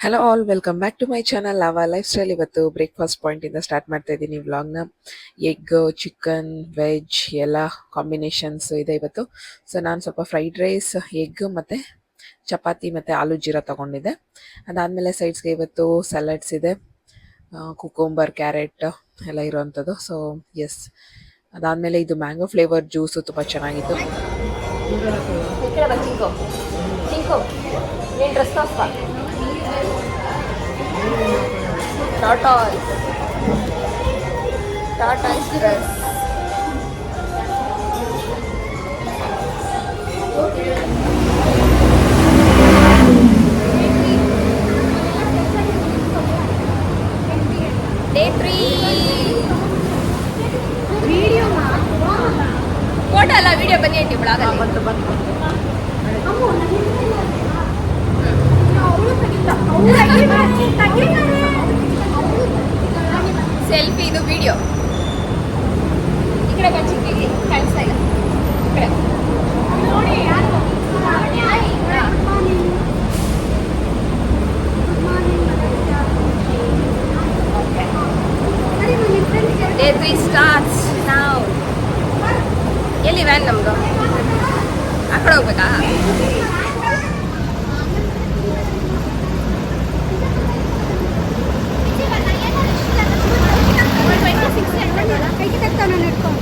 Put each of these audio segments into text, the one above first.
Hello all welcome back to my channel lava lifestyle. ಇವತ್ತು breakfast ಪಾಯಿಂಟಿಂದ start ಮಾಡ್ತಾ ಇದ್ದೀನಿ ವ್ಲಾಗ್ನ. ಎಗ್, ಚಿಕನ್, ವೆಜ್ ಎಲ್ಲ ಕಾಂಬಿನೇಷನ್ಸ್ ಇದೆ ಇವತ್ತು. ಸೊ ನಾನು ಸ್ವಲ್ಪ ಫ್ರೈಡ್ ರೈಸ್, ಎಗ್ ಮತ್ತು ಚಪಾತಿ ಮತ್ತು ಆಲೂ ಜೀರಾ ತೊಗೊಂಡಿದ್ದೆ. ಅದಾದಮೇಲೆ ಸೈಡ್ಸ್ಗೆ ಇವತ್ತು ಸಲಾಡ್ಸ್ ಇದೆ, ಕುಕುಂಬರ್, ಕ್ಯಾರೆಟ್ ಎಲ್ಲ ಇರೋವಂಥದ್ದು. ಸೊ ಎಸ್, ಅದಾದಮೇಲೆ ಇದು ಮ್ಯಾಂಗೋ ಫ್ಲೇವರ್ ಜ್ಯೂಸು ತುಂಬ ಚೆನ್ನಾಗಿತ್ತು. Tortoise dress. Day 3. Video ma. Photo alla video bani andi blog alli. Bantu. Ammo ಅವಳು ತೆಗಿತಾ ಸೆಲ್ಫಿ, ಇದು ವಿಡಿಯೋ. ಈ ಕಡೆ ಬಚ್ಚಿಗೆ ಕಾಣಿಸ್ತಾ ಇಲ್ಲ. ಈ ಕಡೆ ನೋಡಿ ಯಾರು Day 3 starts now. ಎಲ್ಲಿ ವ್ಯಾನ್ ನಮ್ದು? ಆ ಕಡೆ ಹೋಗ್ಬೇಕಾ? ಕೈಗೆ ತೆಗ್ತಾನ ನೆಟ್ಕೊಂಡು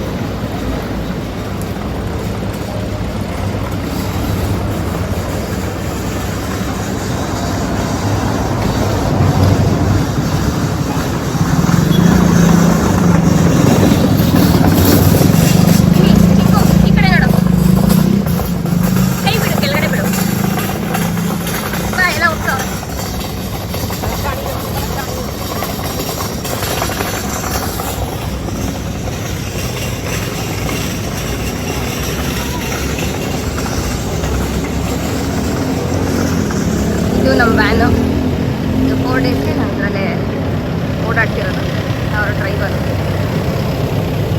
ನಮ್ಮ ವ್ಯಾನು. ಇದು 4 ಡೇಸ್ಗೆ ನಾನು ಅದರಲ್ಲೇ ಓಡಾಡ್ತಿರೋದು. ಅವರ ಡ್ರೈವರ್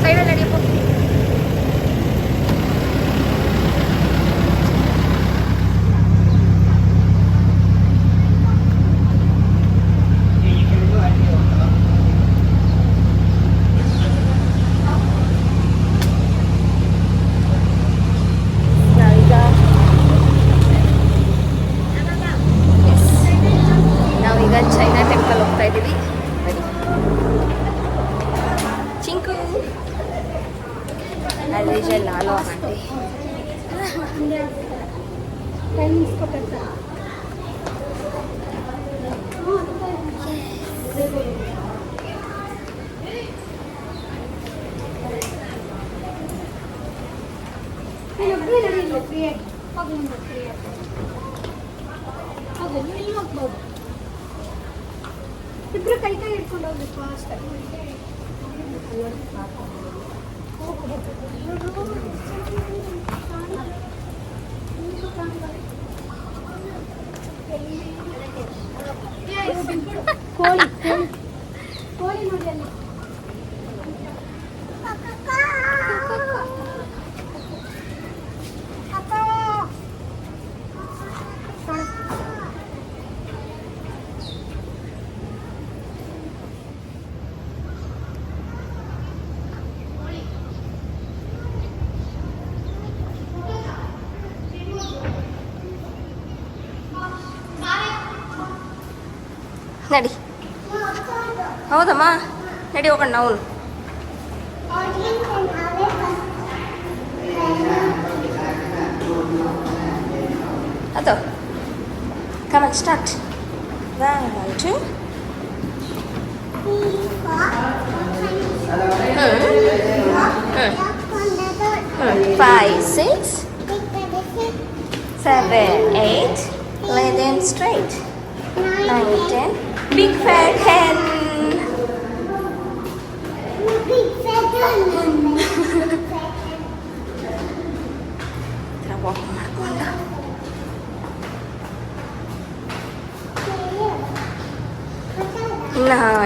ಸೈಡಲ್ಲಿ ನಡಿಯಪ್ಪ. ಚೈನಾ ಟೆಂಪಲ್ ಹೋಗ್ತಾ ಇದ್ದೀವಿ. ಚಿಂಕು ಅಲ್ಲಿ ನಾನು ಆಂಟಿ ಇಬ್ರು ಕೈ ಹಿಡ್ಕೊಂಡು ಹೋಗ್ಬೇಕು ಅಷ್ಟೇ. ಕೋಳಿ ಕೋಳಿ ನೋಡಿ ಅಲ್ಲಿ. ನಡಿ, ಹೌದಮ್ಮ, ನಡಿ ಹೋಗೋಣ ನಾವು. ಅದು come on start. 1 2 5 6 7 8 lay them straight. 9 10 big fat hen. Big fat hen. walk ಮಾಡ್ಕೊಂಡ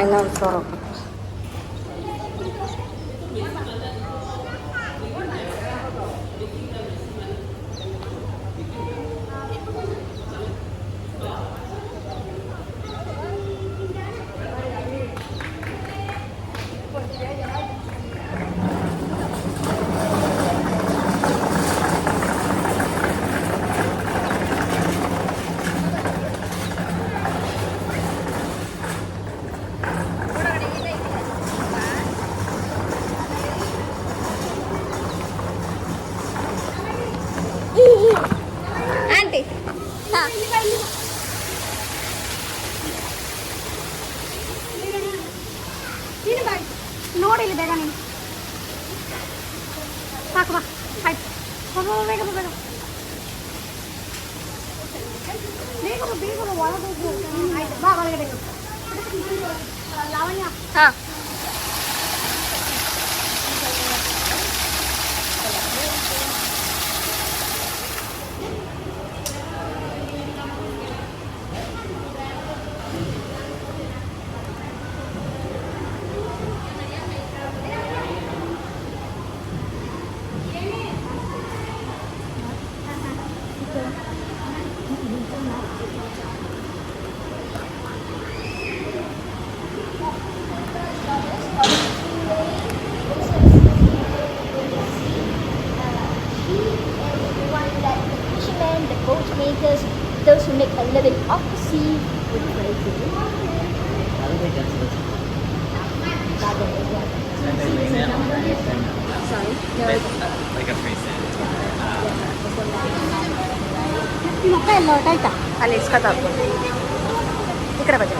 ಇನ್ನೊಂದು ಫ್ಲೋರ್ ಹೋಗ್ಬೇಕು. ನೋಡಿ ಇಲ್ಲಿ ಬೇಗ ನೀನು ಸಾಕು ಬಾ ಆಯ್ತು ಬೇಗ ಬೇಗ ಬೇಗ ಬೇಗ ಒಳಗೆ ಆಯ್ತು ಬಾ ಒಳಗಡೆ ಲಾವಣ್ಯ ಹಾಂ The boat makers, those who make a living off the sea with great deal. Sorry? No. Like a free cent. ಮೊಕ್ಕ ಎಲ್ಲ ಹೊಟ್ಟಾಯ್ತಾ ಅಲ್ಲಿ ಇಸ್ಕೊತಾ ಹೋಗ್ಬೋದು ಈ ಕಡೆ ಬಜ್ಜೆ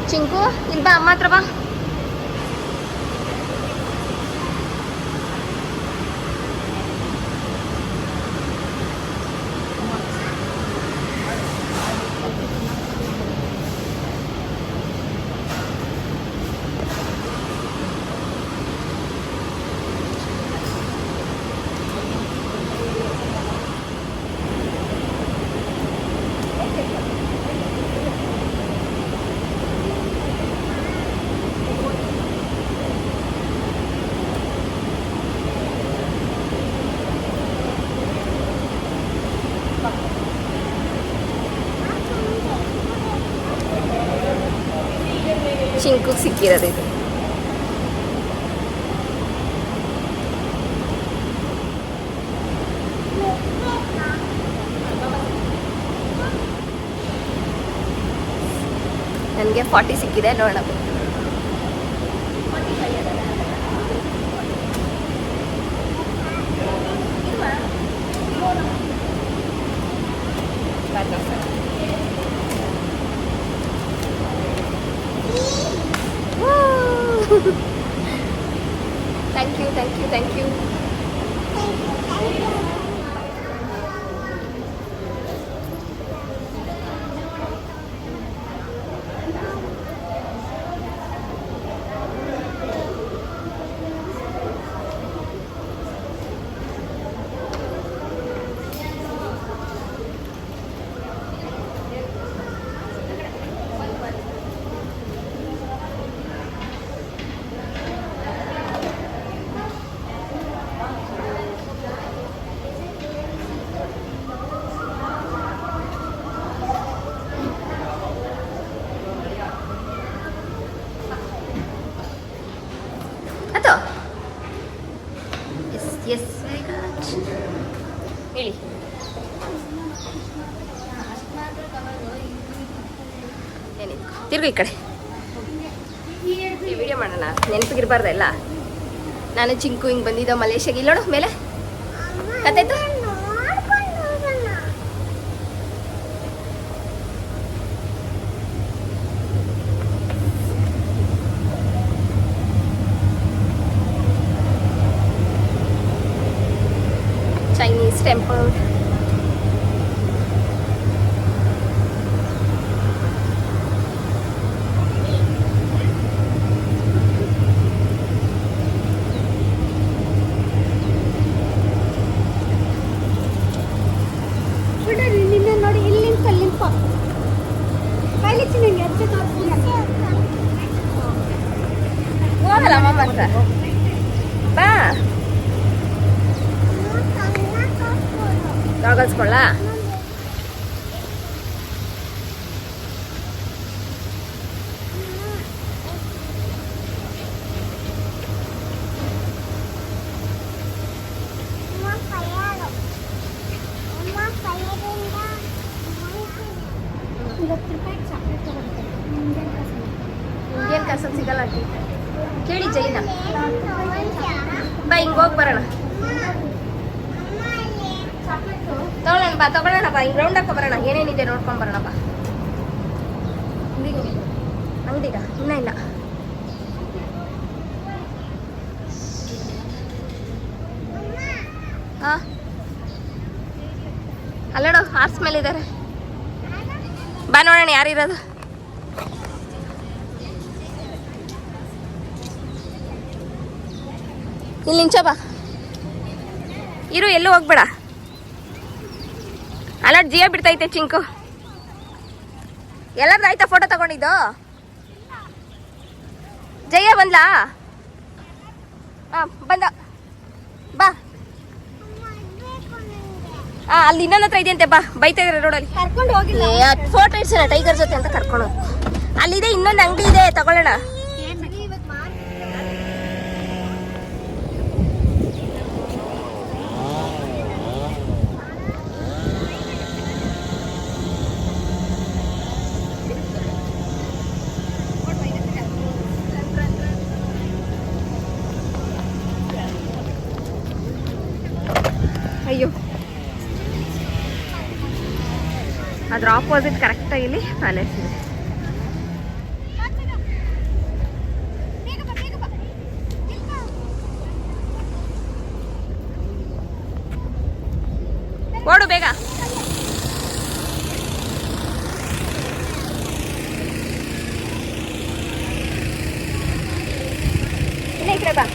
ಚಿಂಕು ಇಲ್ಲಿ ಬಾ ಅಮ್ಮ ಹತ್ರ ಬಾ ಚಿಂಕು ಸಿಕ್ಕಿರೋದು ಇದು ನನಗೆ 40 ಸಿಕ್ಕಿದೆ ನೋಡೋಣ thank you thank you thank you ಆಯ್ತು ಎಸ್ ಎಸ್ ವೆರಿ ಗುಡ್ ಹೇಳಿ ಏನಿತ್ತು ತಿರ್ಗು ಈ ಕಡೆ ಈ ವಿಡಿಯೋ ಮಾಡೋಣ ನೆನಪಿಗಿರ್ಬಾರ್ದಲ್ಲ ನಾನು ಚಿಂಕು ಹಿಂಗೆ ಬಂದಿದ್ದ ಮಲೇಷ್ಯಾಗೆ ಇಲ್ಲೋಡು ಮೇಲೆ ಕತ್ತಾಯ್ತು Chinese temple. ನಿನ್ನ ನೋಡಿ ಇಲ್ಲಿ ನಿಂಪ ಕೈಲಿಚ್ಚಿ ನಿಂಗೆ ಅಜ್ಜಿ ಹೋಗಲ್ಲ ಅಮ್ಮ ಹತ್ರ ಬಾ ಕಾಗಲ್ಸ್ಕೊಳ್ಳ ಇಂಡಿಯನ್ ಕಸಮ್ ಸಿಗಲ್ಲ ಆಂಟಿ ಕೇಳಿ ಜೈನ ಬಾ ಹಿಂಗೆ ಹೋಗಿ ಬರೋಣ ತಗೊಳ್ಳೋಣ ಬಾ, ಈಗ ರೌಂಡ್ ಹಾಕೋ ಬರೋಣ, ಏನೇನಿದೆ ನೋಡ್ಕೊಂಡು ಬರೋಣ ಬಾ. ಅಂಗಡಿಗ ಇನ್ನೂ ಇಲ್ಲ. ಹಾಂ ಅಲ್ಲೋಡು, ಹಾರ್ಸ್ ಮೇಲೆ ಇದ್ದಾರೆ, ಬಾ ನೋಡೋಣ ಯಾರಿರೋದು. ಇಲ್ಲಿ ನಿಂಚ ಬಾ, ಇರು, ಎಲ್ಲೂ ಹೋಗ್ಬೇಡ. ಅಲ್ಲೋಡು ಜಿಯೋ ಬಿಡ್ತೈತೆ ಚಿಂಕು. ಎಲ್ಲರದ್ದು ಆಯ್ತಾ ಫೋಟೋ ತಗೊಂಡಿದ್ದು? ಜಯ ಬಂದ್ಲಾ? ಹಾಂ ಬಂದ, ಬಾ. ಹಾಂ ಅಲ್ಲಿ ಇನ್ನೊಂದು ಹತ್ರ ಇದೆಯಂತೆ, ಬಾ. ಬೈತಾ ಇದ್ದಾರೆ ರೋಡಲ್ಲಿ, ಕರ್ಕೊಂಡು ಹೋಗಿಲ್ಲ. ಫೋಟೋ ಇಡ್ಸೋಣ ಟೈಗರ್ ಜೊತೆ ಅಂತ ಕರ್ಕೊಂಡು. ಅಲ್ಲಿದೆ ಇನ್ನೊಂದು ಅಂಗಡಿ ಇದೆ, ತಗೊಳ್ಳೋಣ. ಅಯ್ಯೋ, ಅದ್ರ ಆಪೋಸಿಟ್ ಕರೆಕ್ಟಾಗಿ ಇಲ್ಲಿ ಪ್ಯಾಲೇಸ್ ಇದೆ. ಓಡು ಬೇಗ. ಇಲ್ಲ ಈ ಕಡೆ ಬಾ.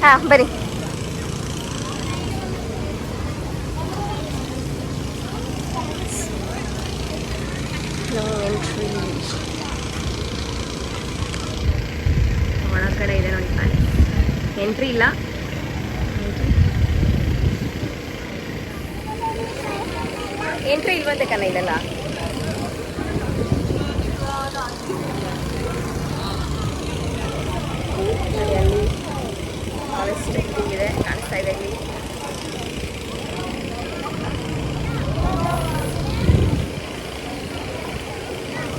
ಹಾಂ ಬನ್ನಿ. ಎಂಟ್ರಿ ಒಳಗಡೆ ಇದೆ ನೋಡಿ ಪ್ಯಾಲೇಸ್. ಎಂಟ್ರಿ ಇಲ್ಲ, ಎಂಟ್ರಿ ಇಲ್ವಂತೆ ಕಣ ಇಲ್ಲೆಲ್ಲ. ಅಲ್ಲಿ ಫಾರೆಸ್ಟ್ ಇದೆ, ಕಾಣಿಸ್ತಾ ಇದೆ ಇಲ್ಲಿ.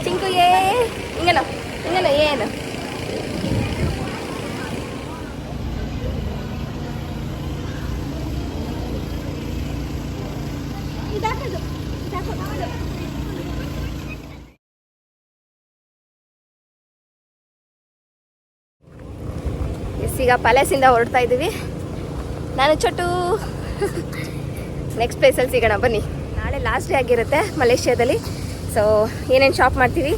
ಚಿಂಕು ಹಿಂಗೇನು ಏನು ಈಗ ಪ್ಯಾಲೇಸಿಂದ ಹೊರಡ್ತಾ ಇದ್ದೀವಿ. ನಾನು ಚೊಟ್ಟು ನೆಕ್ಸ್ಟ್ ಪ್ಲೇಸಲ್ಲಿ ಸಿಗೋಣ ಬನ್ನಿ. ನಾಳೆ ಲಾಸ್ಟ್ ಡೇ ಆಗಿರುತ್ತೆ ಮಲೇಷ್ಯಾದಲ್ಲಿ. ಸೊ ಏನೇನು ಶಾಪ್ ಮಾಡ್ತೀವಿ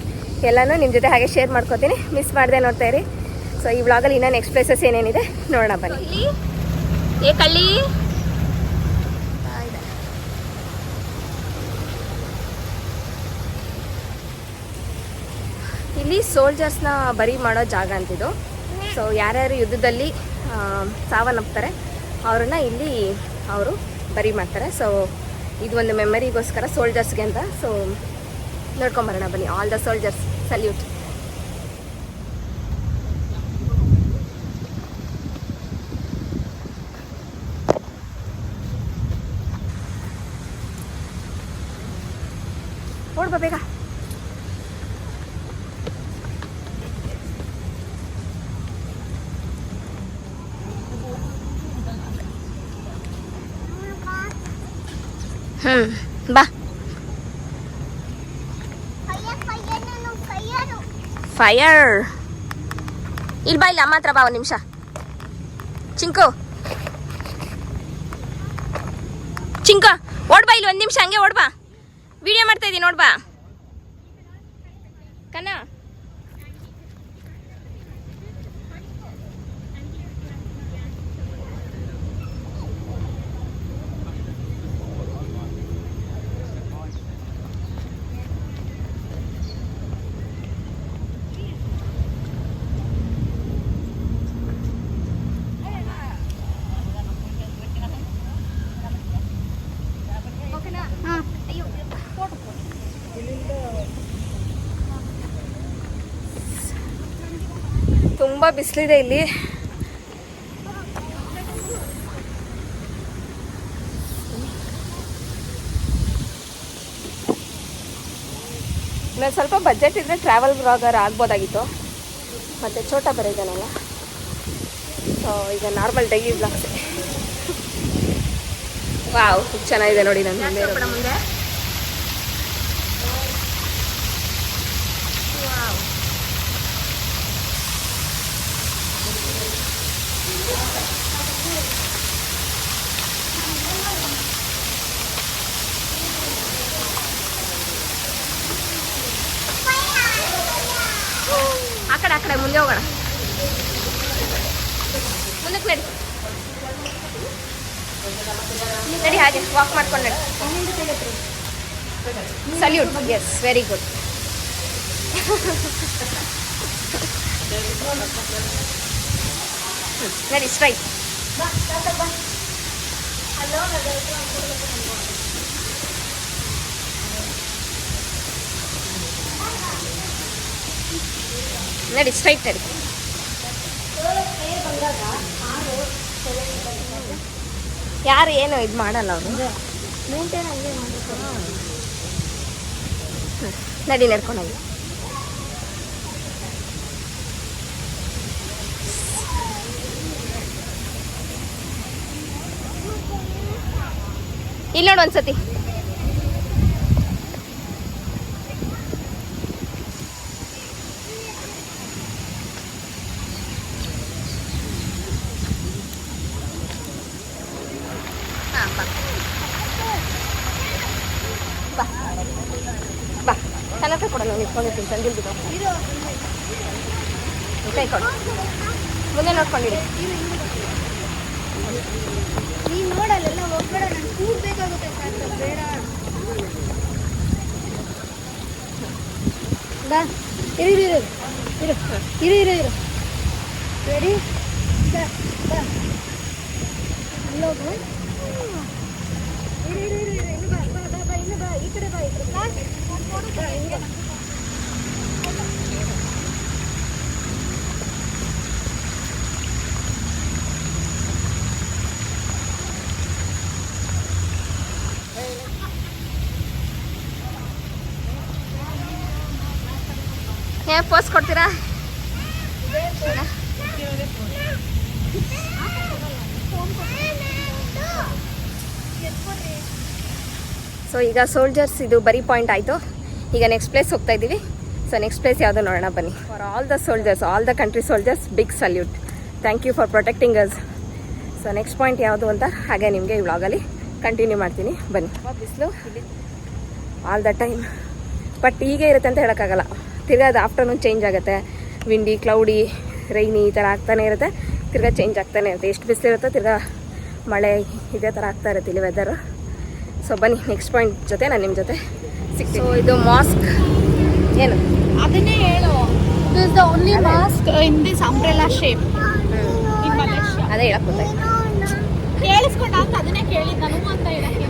ಎಲ್ಲನೂ ನಿಮ್ಮ ಜೊತೆ ಹಾಗೆ ಶೇರ್ ಮಾಡ್ಕೋತೀನಿ, ಮಿಸ್ ಮಾಡದೆ ನೋಡ್ತಾ ಇರಿ. ಸೊ ಈ ವ್ಲಾಗಲ್ಲಿ ಇನ್ನೂ ನೆಕ್ಸ್ಟ್ ಪ್ಲೇಸಸ್ ಏನೇನಿದೆ ನೋಡೋಣ ಬನ್ನಿ. ಏ ಕಳ್ಳಿ, ಇಲ್ಲಿ ಸೋಲ್ಜರ್ಸ್ನ ಬರಿ ಮಾಡೋ ಜಾಗ ಅಂತಿದ್ದು. ಸೊ ಯಾರ್ಯಾರು ಯುದ್ಧದಲ್ಲಿ ಸಾವನ್ನಪ್ತಾರೆ ಅವ್ರನ್ನ ಇಲ್ಲಿ ಅವರು ಬರಿ ಮಾಡ್ತಾರೆ. ಸೊ ಇದು ಒಂದು ಮೆಮರಿಗೋಸ್ಕರ ಸೋಲ್ಜರ್ಸ್ಗೆ ಅಂತ. ಸೊ ನೋಡ್ಕೊಂಬರೋಣ ಬನ್ನಿ. All the soldiers salute. ನೋಡ್ಬಾ ಬೇಗ. ಬಾ. ಫೈರ್ ಇಲ್ಲಿ ಬಾ, ಇಲ್ಲಿ ಅಮ್ಮ ಹತ್ರ ಬಾ ಒಂದು ನಿಮಿಷ. ಚಿಂಕು ಓಡ್ಬಾ, ಇಲ್ಲಿ ಒಂದು ನಿಮಿಷ ಹಂಗೆ ಓಡ್ಬಾ, ವಿಡಿಯೋ ಮಾಡ್ತಾ ಇದ್ದೀನಿ ನೋಡ್ಬಾ ಕನ್ನ. ತುಂಬ ಬಿಸಿಲಿದೆ ಇಲ್ಲಿ. ನಾನು ಸ್ವಲ್ಪ ಬಜೆಟ್ ಇದ್ದರೆ ಟ್ರಾವೆಲ್ ಬ್ಲಾಗರ್ ಆಗ್ಬೋದಾಗಿತ್ತು, ಮತ್ತು ಚೋಟ ಬೇರೆ ಇದ್ದಾನಲ್ಲ, ಸೊ ಈಗ ನಾರ್ಮಲ್ ಡೈಲಿ ಬ್ಲಾಗ್ಸ್. ವಾವ್, ಚೆನ್ನಾಗಿದೆ ನೋಡಿ ನನ್ನ ಮುಂದೆ ಮುಂದೆ. ಆ ಕಡೆ ಮುಂದೆ ಹೋಗೋಣ, ಮುಂದಕ್ಕೆ ನಡಿ ನಡಿ, ಹಾಗೆ ವಾಕ್ ಮಾಡ್ಕೊಂಡು ನಡಿ. Salute, yes, very good. ನಡಿ ಸ್ಟ್ರೈಟ್. ನಡಿ ಸ್ಟ್ರೈಟ್ ನಡಿ. ಯಾರು ಏನು ಇದು ಮಾಡಲ್ಲ ಅವರು, ನಡಿ ನಡ್ಕೊಂಡೋಗಿ. ಇಲ್ಲಿ ನೋಡು ಒಂದ್ಸತಿ. ಬಾ ಬಾ, ನನ್ನ ಹತ್ರ ಕೊಡೋಣ, ನಿಂತ್ಕೊಂಡಿರ್ತೀನಿ, ಸಂದಿಲ್ ಬಿಡು. ಕೈ ಕೊಡು, ಮುಂದೆ ನೋಡ್ಕೊಂಡಿರಿ. ನೀನು ನೋಡಲ್ಲೆಲ್ಲ ಹೋಗ್ಬೇಡ, ನಾನು ಕೂಡ್ಬೇಕಾಗುತ್ತೆ ಸರ್, ಬೇಡ. ಬಾ, ಇರು ಇರು ಇರು ಇರು ಇರು ಇರು ರೆಡಿ. ಬಾ ಬಾ, ಅಲ್ಲೋಗು. ಇರು ಇರು ಇರು ಇರು, ಇನ್ನು ಬಾ ಬಾ ಬಾ ಬಾ, ಇನ್ನು ಬಾ, ಈ ಕಡೆ ಬಾ, ಈ ಕಡೆ ಬಾ, ಬಾ, ಹಿಂಗೆ ಬಾ. ಏನ್ ಪೋಸ್ ಕೊಡ್ತೀರಾ? ಸೊ ಈಗ ಸೋಲ್ಜರ್ಸ್ ಇದು ಬರೀ ಪಾಯಿಂಟ್ ಆಯಿತು. ಈಗ ನೆಕ್ಸ್ಟ್ ಪ್ಲೇಸ್ ಹೋಗ್ತಾ ಇದ್ದೀವಿ. ಸೊ ನೆಕ್ಸ್ಟ್ ಪ್ಲೇಸ್ ಯಾವುದೋ ನೋಡೋಣ ಬನ್ನಿ. For all the soldiers, all the country soldiers, big salute. Thank you for protecting us. So next point ಯಾವುದು ಅಂತ ಹಾಗೆ ನಿಮಗೆ ಈ ವ್ಲಾಗಲ್ಲಿ ಕಂಟಿನ್ಯೂ ಮಾಡ್ತೀನಿ, ಬನ್ನಿ. ಬಿಸಿಲು ಇಲ್ಲಿ ಆಲ್ ದ ಟೈಮ್, ಬಟ್ ಹೀಗೆ ಇರುತ್ತೆ ಅಂತ ಹೇಳೋಕ್ಕಾಗಲ್ಲ. ತಿರ್ಗಾ ಅದು ಆಫ್ಟರ್ನೂನ್ ಚೇಂಜ್ ಆಗುತ್ತೆ, ವಿಂಡಿ, ಕ್ಲೌಡಿ, ರೈನಿ ಈ ಥರ ಆಗ್ತಾನೆ ಇರುತ್ತೆ, ತಿರ್ಗಾ ಚೇಂಜ್ ಆಗ್ತಾನೆ ಇರುತ್ತೆ. ಎಷ್ಟು ಬಿಸಿಲಿರುತ್ತೆ ತಿರ್ಗಾ ಮಳೆ ಇದೇ ಥರ ಆಗ್ತಾ ಇರುತ್ತೆ ಇಲ್ಲಿ ವೆದರು. ಸೊ ಬನ್ನಿ ನೆಕ್ಸ್ಟ್ ಪಾಯಿಂಟ್ ಜೊತೆ ನಾನು ನಿಮ್ಮ ಜೊತೆ ಸಿಗ್ತೀನಿ. ಸೊ ಇದು ಮಾಸ್ಕ್ ಏನು ಅದನ್ನೇ ಹೇಳು. This is the only mask in this umbrella shape in Malaysia. ಅದೇ ಹೇಳಕ್ ಗೊತ್ತಾಯ್ತು. ಕೇಳಿಸ್ಕೊಂಡ ಅಂತ ಅದನ್ನೇ ಕೇಳಿದ್ದು ನಾನು ಅಂತ ಹೇಳಕ್ಕೆ.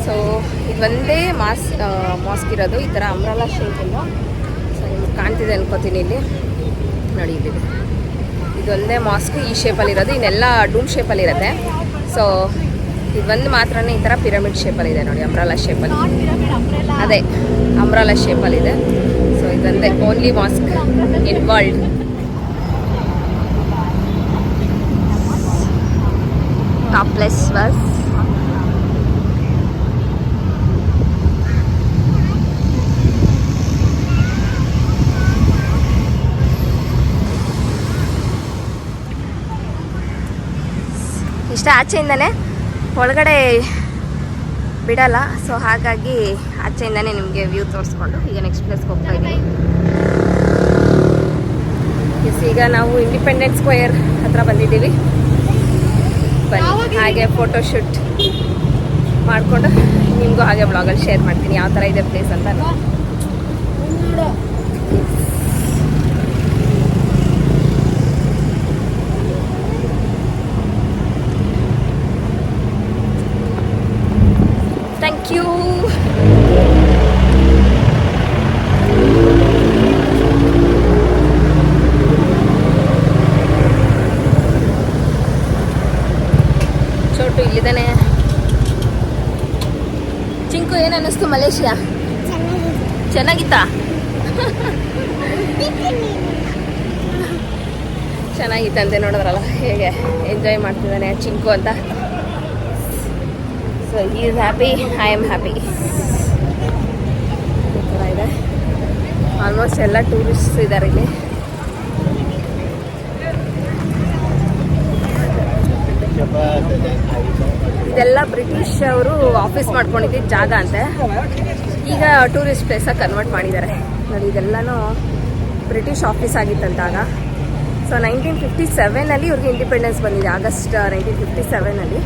ಸೊ ಇದು ಒಂದೇ ಮಾಸ್ಕ್ ಇರೋದು ಈ ಥರ ಅಂಬ್ರೆಲಾ ಶೇಪಲ್ಲ. ಸೊ ನಿಮ್ಗೆ ಕಾಣ್ತಿದೆ ಅನ್ಕೋತೀನಿ ಇಲ್ಲಿ ನೋಡಿ, ಇಲ್ಲಿದೆ. ಇದೊಂದೇ ಮಾಸ್ಕ್ ಈ ಶೇಪಲ್ಲಿರೋದು, ಇನ್ನೆಲ್ಲ ಡೂಮ್ ಶೇಪಲ್ಲಿರುತ್ತೆ. ಸೊ ಇದೊಂದು ಮಾತ್ರನೇ ಈ ಥರ ಪಿರಮಿಡ್ ಶೇಪಲ್ಲಿದೆ ನೋಡಿ, ಅಂಬ್ರೆಲಾ ಶೇಪಲ್ಲಿ. ಅದೇ ಅಂಬ್ರೆಲಾ ಶೇಪಲ್ಲಿದೆ. ಸೊ ಇದೊಂದೇ only mask in world. Topless bus. ಇಷ್ಟ ಆಚೆಯಿಂದನೇ, ಒಳಗಡೆ ಬಿಡಲ್ಲ. ಸೊ ಹಾಗಾಗಿ ಆಚೆಯಿಂದನೇ ನಿಮಗೆ ವ್ಯೂ ತೋರಿಸ್ಕೊಂಡು ಈಗ ನೆಕ್ಸ್ಟ್ ಪ್ಲೇಸ್ಗೆ ಹೋಗ್ತಾ ಇದ್ದೀವಿ. ಈಗ ನಾವು ಇಂಡಿಪೆಂಡೆನ್ಸ್ ಸ್ಕ್ವೇರ್ ಹತ್ರ ಬಂದಿದ್ದೀವಿ. ಬನ್ನಿ ಹಾಗೆ ಫೋಟೋಶೂಟ್ ಮಾಡಿಕೊಂಡು ನಿಮಗೂ ಹಾಗೆ ಬ್ಲಾಗಲ್ಲಿ ಶೇರ್ ಮಾಡ್ತೀನಿ ಯಾವ ಥರ ಇದೆ ಪ್ಲೇಸ್ ಅಂತ. Thank you. ಚೋಟು ಇಲ್ಲಿದ್ದಾನೆ. ಚಿಂಕು ಚಿಕ್ಕು ಏನು ಅನ್ನಿಸ್ತು ಮಲೇಷಿಯಾ? ಚೆನ್ನಾಗಿತ್ತಾ? ಚೆನ್ನಾಗಿತ್ತಂತೆ, ನೋಡಿದ್ರಲ್ಲ ಹೇಗೆ ಎಂಜಾಯ್ ಮಾಡ್ತಿದ್ದಾನೆ ಚಿಂಕು ಅಂತ. So he is happy, I am happy. ಈ ಥರ ಇದೆ. ಆಲ್ಮೋಸ್ಟ್ ಎಲ್ಲ ಟೂರಿಸ್ಟ್ ಇದ್ದಾರೆ ಇಲ್ಲಿ. ಇದೆಲ್ಲ ಬ್ರಿಟಿಷ್ ಅವರು ಆಫೀಸ್ ಮಾಡ್ಕೊಂಡಿದ್ದ ಜಾಗ ಅಂತೆ. ಈಗ ಟೂರಿಸ್ಟ್ ಪ್ಲೇಸಾಗಿ ಕನ್ವರ್ಟ್ ಮಾಡಿದ್ದಾರೆ ನೋಡಿ. ಇದೆಲ್ಲನೂ ಬ್ರಿಟಿಷ್ ಆಫೀಸ್ ಆಗಿತ್ತಂತಾಗ. ಸೊ 1957 ಇವ್ರಿಗೆ ಇಂಡಿಪೆಂಡೆನ್ಸ್ ಬಂದಿದೆ, ಆಗಸ್ಟ್ 1957.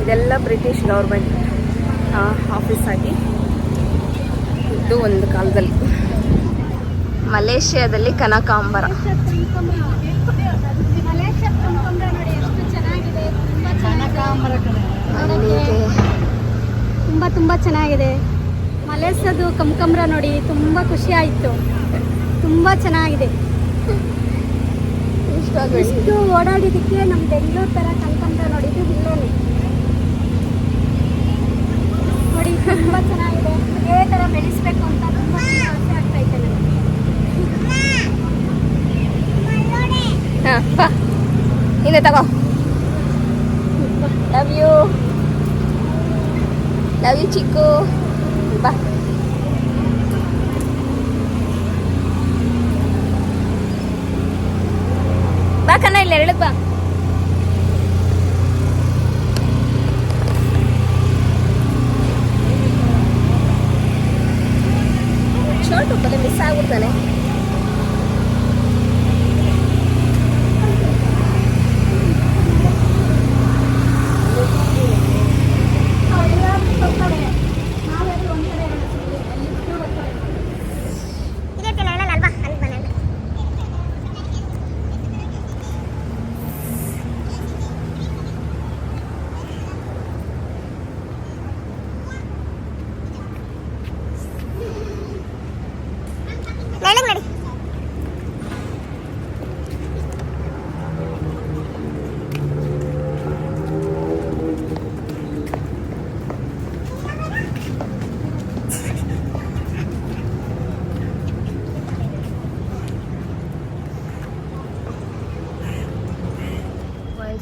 ಇದೆಲ್ಲ ಬ್ರಿಟಿಷ್ ಗೌರ್ಮೆಂಟ್ ಆಫೀಸ್ ಆಗಿ ಇದ್ದು ಒಂದು ಕಾಲದಲ್ಲಿ. ಮಲೇಷ್ಯಾದಲ್ಲಿ ಕನಕಾಂಬರ. ತುಂಬ ಚೆನ್ನಾಗಿದೆ. ಮಲೇಷ್ಯಾದು ಕನಕಾಂಬರ ನೋಡಿ, ತುಂಬ ಖುಷಿ ಆಯಿತು. ತುಂಬ ಚೆನ್ನಾಗಿದೆ. ಇಷ್ಟು ಓಡಾಡಿದ್ದಕ್ಕೆ ನಮ್ಮ ಬೆಂಗಳೂರು ಥರ ಕನಕಾಂಬರ ನೋಡಿದ್ದು ಇಲ್ಲೇನೆ ನೋಡಿ. ತುಂಬ ಚೆನ್ನಾಗಿದೆ. ಇದೇ ಥರ ಬೆಳೆಸ್ಬೇಕು ಅಂತ ತುಂಬ ಆಸೆ ಆಗ್ತೈತೆ ನನಗೆ. ಹಾಂ ಬಾ, ಇದೆ ತಗೋ. ಲವ್ ಯು ಚಿಕ್ಕು. ಬಾ ಬಾ ಕನ್ನ, ಇಲ್ಲ ಎರಡಕ್ಕೆ ಬಾ. ಶರ್ಟ್ ಒಬ್ಬನೇ ಮಿಸ್ ಆಗ್ಬಿಡ್ತಾನೆ.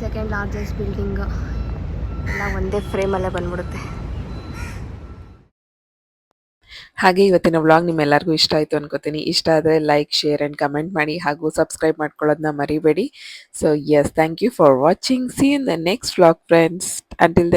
ಸೆಕೆಂಡ್ ಲಾರ್ಜೆಸ್ಟ್ ಬಿಲ್ಡಿಂಗ್ ಎಲ್ಲ ಒಂದೇ ಫ್ರೇಮಲ್ಲೇ ಬಂದ್ಬಿಡುತ್ತೆ. ಹಾಗೆ ಇವತ್ತಿನ ವ್ಲಾಗ್ ನಿಮ್ಮೆಲ್ಲರಿಗೂ ಇಷ್ಟ ಆಯಿತು ಅನ್ಕೋತೀನಿ. ಇಷ್ಟ ಆದರೆ ಲೈಕ್, ಶೇರ್ ಆ್ಯಂಡ್ ಕಮೆಂಟ್ ಮಾಡಿ, ಹಾಗೂ ಸಬ್ಸ್ಕ್ರೈಬ್ ಮಾಡ್ಕೊಳ್ಳೋದನ್ನ ಮರಿಬೇಡಿ. So yes, thank you for watching. See in the next vlog friends. Until